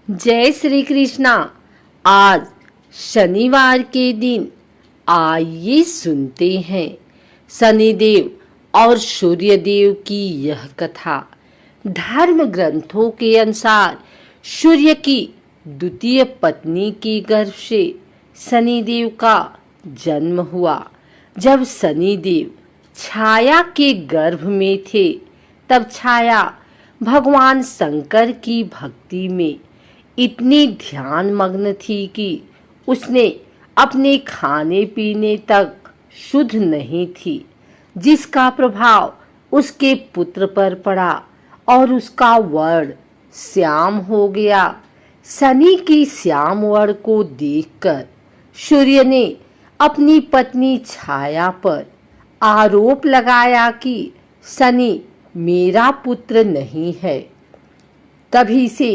जय श्री कृष्णा। आज शनिवार के दिन आइए सुनते हैं शनिदेव और सूर्यदेव की यह कथा। धर्म ग्रंथों के अनुसार सूर्य की द्वितीय पत्नी के गर्भ से शनिदेव का जन्म हुआ। जब शनिदेव छाया के गर्भ में थे तब छाया भगवान शंकर की भक्ति में इतनी ध्यान मग्न थी कि उसने अपने खाने पीने तक शुद्ध नहीं थी, जिसका प्रभाव उसके पुत्र पर पड़ा और उसका वर्ण श्याम हो गया। शनि की श्याम वर्ण को देखकर सूर्य ने अपनी पत्नी छाया पर आरोप लगाया कि शनि मेरा पुत्र नहीं है। तभी से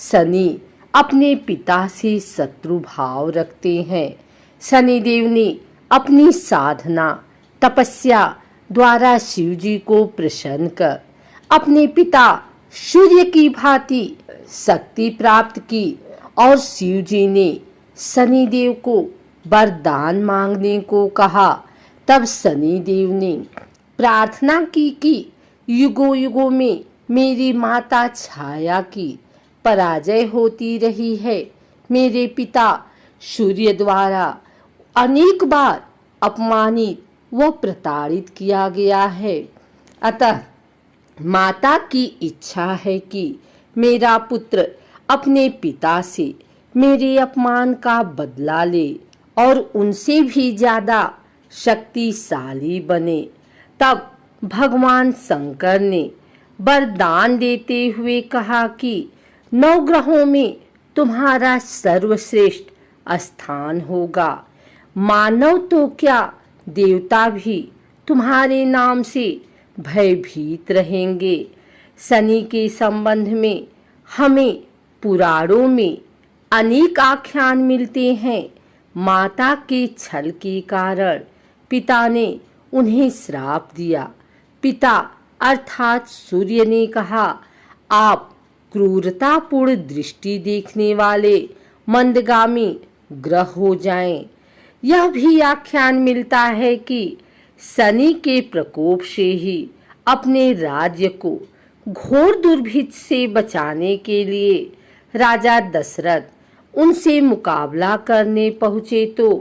शनि अपने पिता से शत्रु भाव रखते हैं। शनिदेव ने अपनी साधना तपस्या द्वारा शिव जी को प्रसन्न कर अपने पिता सूर्य की भांति शक्ति प्राप्त की और शिव जी ने शनिदेव को वरदान मांगने को कहा। तब शनिदेव ने प्रार्थना की कि युगों युगों में मेरी माता छाया की पराजय होती रही है। मेरे पिता सूर्य द्वारा अनेक बार अपमानित व प्रताड़ित किया गया है। अतः माता की इच्छा है कि मेरा पुत्र अपने पिता से मेरे अपमान का बदला ले और उनसे भी ज्यादा शक्तिशाली बने। तब भगवान शंकर ने वरदान देते हुए कहा कि 9 ग्रहों में तुम्हारा सर्वश्रेष्ठ स्थान होगा। मानव तो क्या, देवता भी तुम्हारे नाम से भयभीत रहेंगे। शनि के संबंध में हमें पुराणों में अनेक आख्यान मिलते हैं। माता के छल के कारण पिता ने उन्हें श्राप दिया। पिता अर्थात सूर्य ने कहा, आप क्रूरतापूर्ण दृष्टि देखने वाले मंदगामी ग्रह हो जाएं। यह भी आख्यान मिलता है कि शनि के प्रकोप से ही अपने राज्य को घोर दुर्भिक्ष से बचाने के लिए राजा दशरथ उनसे मुकाबला करने पहुंचे तो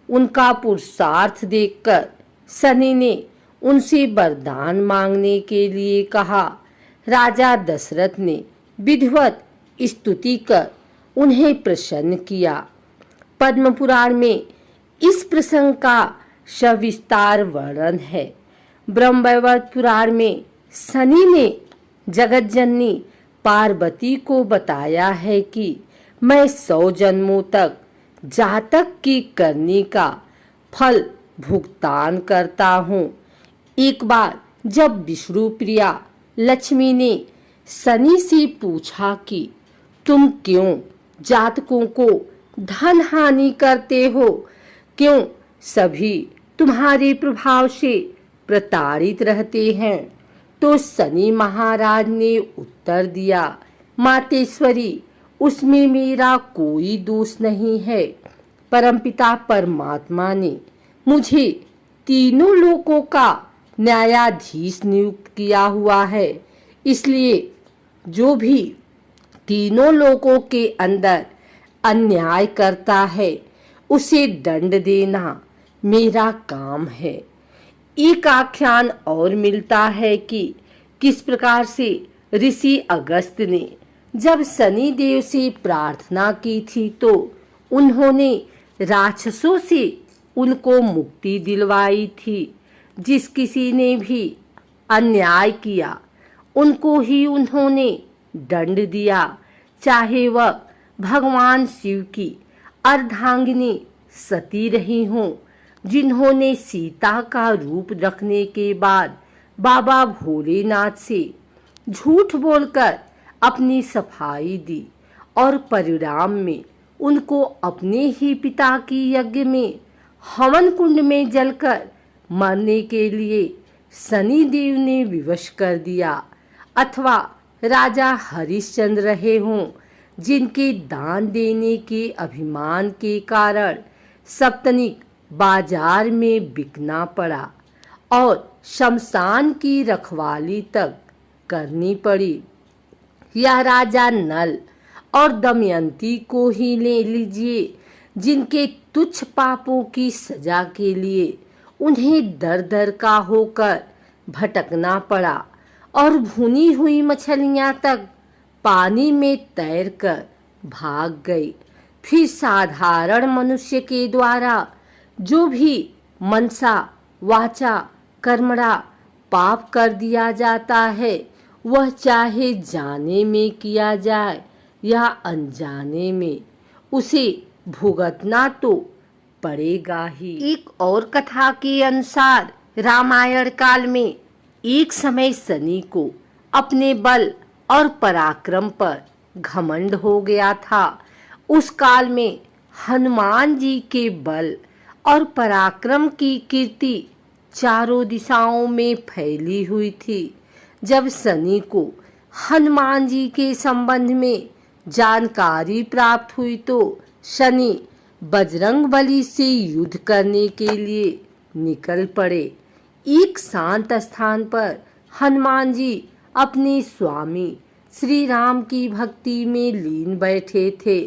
उनका पुरुषार्थ देखकर शनि ने उनसे वरदान मांगने के लिए कहा। राजा दशरथ ने विधिवत स्तुति कर उन्हें प्रसन्न किया। पद्म पुराण में इस प्रसंग का सविस्तार वर्णन है। ब्रह्मवैवर्त पुराण में शनि ने जगतजननी पार्वती को बताया है कि मैं 100 जन्मों तक जातक की करनी का फल भुगतान करता हूँ। एक बार जब विष्णु प्रिया लक्ष्मी ने शनि से पूछा कि तुम क्यों जातकों को धन हानि करते हो, क्यों सभी तुम्हारे प्रभाव से प्रताड़ित रहते हैं, तो शनि महाराज ने उत्तर दिया, मातेश्वरी, उसमें मेरा कोई दोष नहीं है। परमपिता परमात्मा ने मुझे तीनों लोकों का न्यायाधीश नियुक्त किया हुआ है, इसलिए जो भी तीनों लोकों के अंदर अन्याय करता है उसे दंड देना मेरा काम है। एक आख्यान और मिलता है कि किस प्रकार से ऋषि अगस्त्य ने जब शनि देव से प्रार्थना की थी तो उन्होंने राक्षसों से उनको मुक्ति दिलवाई थी। जिस किसी ने भी अन्याय किया उनको ही उन्होंने दंड दिया, चाहे वह भगवान शिव की अर्धांगिनी सती रही हों, जिन्होंने सीता का रूप रखने के बाद बाबा भोलेनाथ से झूठ बोलकर अपनी सफाई दी और परिणाम में उनको अपने ही पिता की यज्ञ में हवन कुंड में जलकर मरने के लिए शनि देव ने विवश कर दिया। अथवा राजा हरिश्चंद्र रहे हों, जिनके दान देने के अभिमान के कारण सप्तनिक बाजार में बिकना पड़ा और शमशान की रखवाली तक करनी पड़ी। या राजा नल और दमयंती को ही ले लीजिए, जिनके तुच्छ पापों की सजा के लिए उन्हें दर दर का होकर भटकना पड़ा और भुनी हुई मछलियां तक पानी में तैरकर भाग गई। फिर साधारण मनुष्य के द्वारा जो भी मनसा वाचा कर्मणा पाप कर दिया जाता है, वह चाहे जाने में किया जाए या अनजाने में, उसे भुगतना तो पड़ेगा ही। एक और कथा के अनुसार रामायण काल में एक समय शनि को अपने बल और पराक्रम पर घमंड हो गया था। उस काल में हनुमान जी के बल और पराक्रम की कीर्ति चारों दिशाओं में फैली हुई थी। जब शनि को हनुमान जी के संबंध में जानकारी प्राप्त हुई तो शनि बजरंग बली से युद्ध करने के लिए निकल पड़े। एक शांत स्थान पर हनुमान जी अपने स्वामी श्री राम की भक्ति में लीन बैठे थे।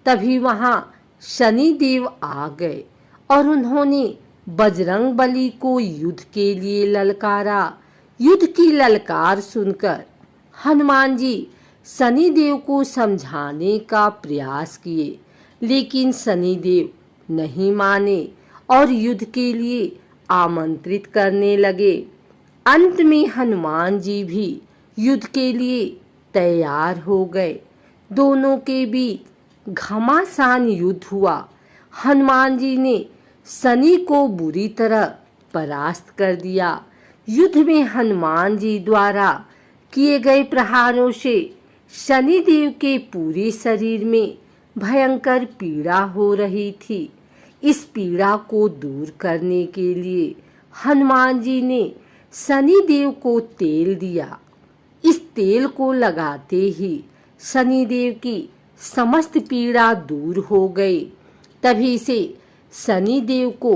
तभी वहां शनि देव आ गए और उन्होंने बजरंग बली को युद्ध के लिए ललकारा। युद्ध की ललकार सुनकर हनुमान जी शनि देव को समझाने का प्रयास किए, लेकिन शनि देव नहीं माने और युद्ध के लिए आमंत्रित करने लगे। अंत में हनुमान जी भी युद्ध के लिए तैयार हो गए। दोनों के बीच घमासान युद्ध हुआ। हनुमान जी ने शनि को बुरी तरह परास्त कर दिया। युद्ध में हनुमान जी द्वारा किए गए प्रहारों से शनि देव के पूरे शरीर में भयंकर पीड़ा हो रही थी। इस पीड़ा को दूर करने के लिए हनुमान जी ने शनि देव को तेल दिया। इस तेल को लगाते ही शनि देव की समस्त पीड़ा दूर हो गई। तभी से शनि देव को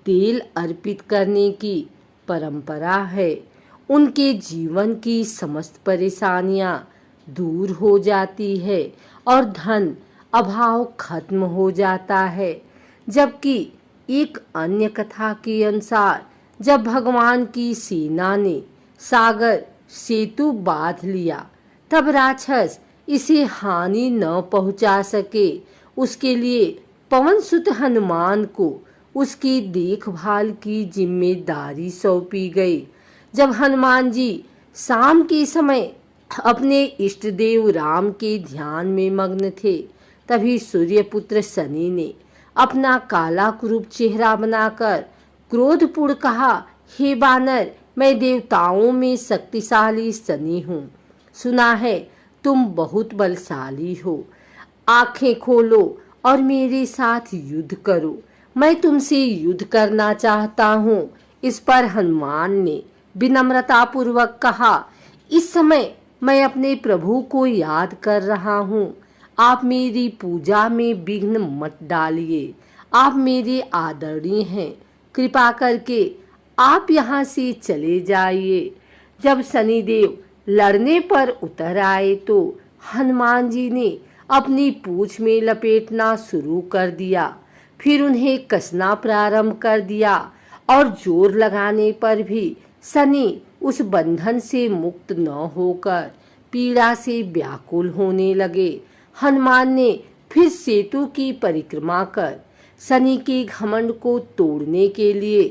तेल अर्पित करने की परंपरा है। उनके जीवन की समस्त परेशानियां दूर हो जाती है और धन अभाव खत्म हो जाता है। जबकि एक अन्य कथा के अनुसार जब भगवान की सेना ने सागर सेतु बांध लिया, तब राक्षस इसे हानि न पहुंचा सके, उसके लिए पवन सुत हनुमान को उसकी देखभाल की जिम्मेदारी सौंपी गई। जब हनुमान जी शाम के समय अपने इष्ट देव राम के ध्यान में मग्न थे, तभी सूर्यपुत्र शनि ने अपना काला कुरूप चेहरा बनाकर क्रोधपूर्ण कहा, हे बानर, मैं देवताओं में शक्तिशाली शनि हूँ। सुना है तुम बहुत बलशाली हो। आंखें खोलो और मेरे साथ युद्ध करो। मैं तुमसे युद्ध करना चाहता हूँ। इस पर हनुमान ने विनम्रता पूर्वक कहा, इस समय मैं अपने प्रभु को याद कर रहा हूँ। आप मेरी पूजा में विघ्न मत डालिए। आप मेरे आदरणीय हैं। कृपा करके आप यहाँ से चले जाइए। जब शनिदेव लड़ने पर उतर आए तो हनुमान जी ने अपनी पूंछ में लपेटना शुरू कर दिया। फिर उन्हें कसना प्रारंभ कर दिया और जोर लगाने पर भी शनि उस बंधन से मुक्त न होकर पीड़ा से व्याकुल होने लगे। हनुमान ने फिर सेतु की परिक्रमा कर शनि के घमंड को तोड़ने के लिए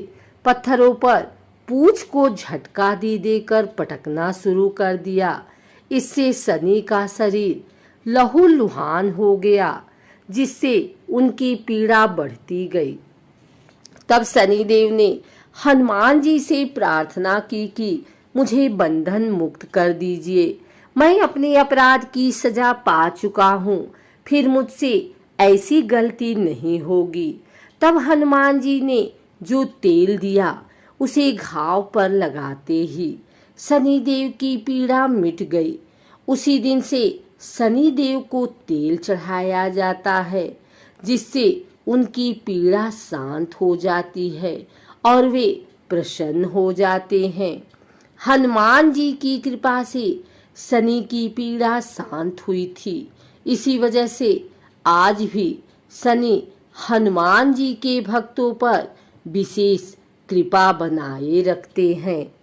पत्थरों पर पूंछ को झटका दे देकर पटकना शुरू कर दिया। इससे शनि का शरीर लहूलुहान हो गया, जिससे उनकी पीड़ा बढ़ती गई। तब शनिदेव ने हनुमान जी से प्रार्थना की कि मुझे बंधन मुक्त कर दीजिए। मैं अपने अपराध की सजा पा चुका हूँ, फिर मुझसे ऐसी गलती नहीं होगी। तब हनुमान जी ने जो तेल दिया उसे घाव पर लगाते ही शनिदेव की पीड़ा मिट गई। उसी दिन से शनि देव को तेल चढ़ाया जाता है, जिससे उनकी पीड़ा शांत हो जाती है और वे प्रसन्न हो जाते हैं। हनुमान जी की कृपा से शनि की पीड़ा शांत हुई थी। इसी वजह से आज भी शनि हनुमान जी के भक्तों पर विशेष कृपा बनाए रखते हैं।